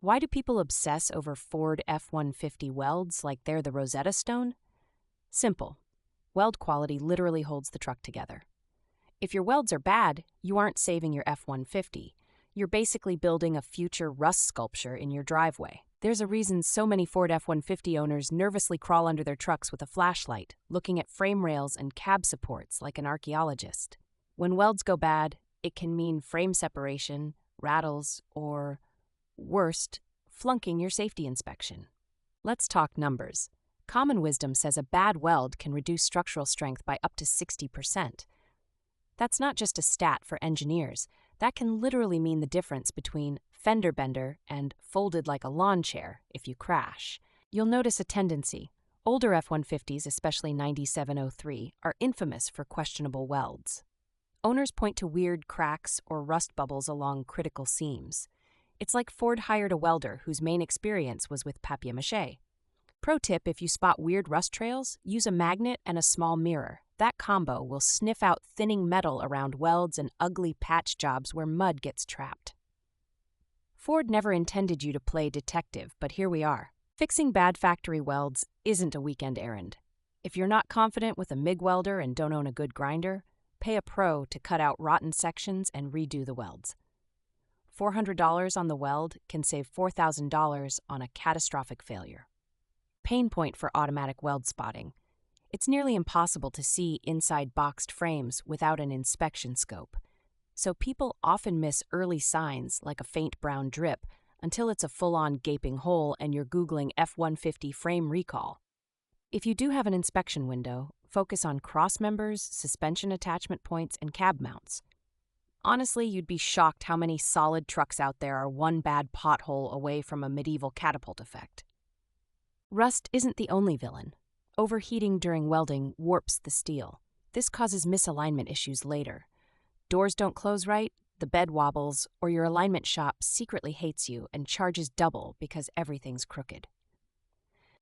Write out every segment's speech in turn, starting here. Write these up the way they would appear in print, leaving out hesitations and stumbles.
Why do people obsess over Ford F150 welds like they're the Rosetta Stone? Simple. Weld quality literally holds the truck together. If your welds are bad, you aren't saving your F150. You're basically building a future rust sculpture in your driveway. There's a reason so many Ford F150 owners nervously crawl under their trucks with a flashlight, looking at frame rails and cab supports like an archaeologist. When welds go bad, it can mean frame separation, rattles, or worst, flunking your safety inspection. Let's talk numbers. Common wisdom says a bad weld can reduce structural strength by up to 60%. That's not just a stat for engineers. That can literally mean the difference between fender bender and folded like a lawn chair if you crash. You'll notice a tendency. Older F-150s, especially 9703, are infamous for questionable welds. Owners point to weird cracks or rust bubbles along critical seams. It's like Ford hired a welder whose main experience was with papier-mâché. Pro tip, if you spot weird rust trails, use a magnet and a small mirror. That combo will sniff out thinning metal around welds and ugly patch jobs where mud gets trapped. Ford never intended you to play detective, but here we are. Fixing bad factory welds isn't a weekend errand. If you're not confident with a MIG welder and don't own a good grinder, pay a pro to cut out rotten sections and redo the welds. $400 on the weld can save $4,000 on a catastrophic failure. Pain point for automatic weld spotting. It's nearly impossible to see inside boxed frames without an inspection scope. So people often miss early signs like a faint brown drip until it's a full-on gaping hole and you're Googling F-150 frame recall. If you do have an inspection window, focus on cross members, suspension attachment points, and cab mounts. Honestly, you'd be shocked how many solid trucks out there are one bad pothole away from a medieval catapult effect. Rust isn't the only villain. Overheating during welding warps the steel. This causes misalignment issues later. Doors don't close right, the bed wobbles, or your alignment shop secretly hates you and charges double because everything's crooked.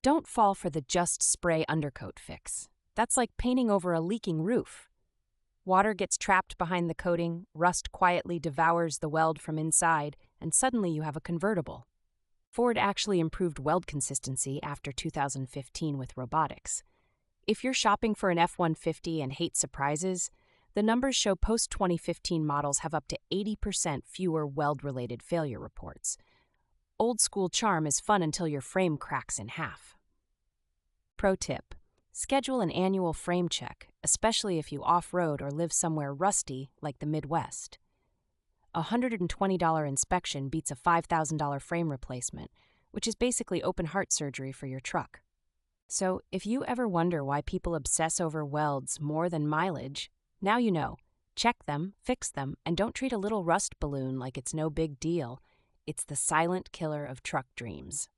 Don't fall for the just spray undercoat fix. That's like painting over a leaking roof. Water gets trapped behind the coating, rust quietly devours the weld from inside, and suddenly you have a convertible. Ford actually improved weld consistency after 2015 with robotics. If you're shopping for an F-150 and hate surprises, the numbers show post-2015 models have up to 80% fewer weld-related failure reports. Old-school charm is fun until your frame cracks in half. Pro tip: schedule an annual frame check, especially if you off-road or live somewhere rusty like the Midwest. A $120 inspection beats a $5,000 frame replacement, which is basically open-heart surgery for your truck. So, if you ever wonder why people obsess over welds more than mileage, now you know. Check them, fix them, and don't treat a little rust balloon like it's no big deal. It's the silent killer of truck dreams.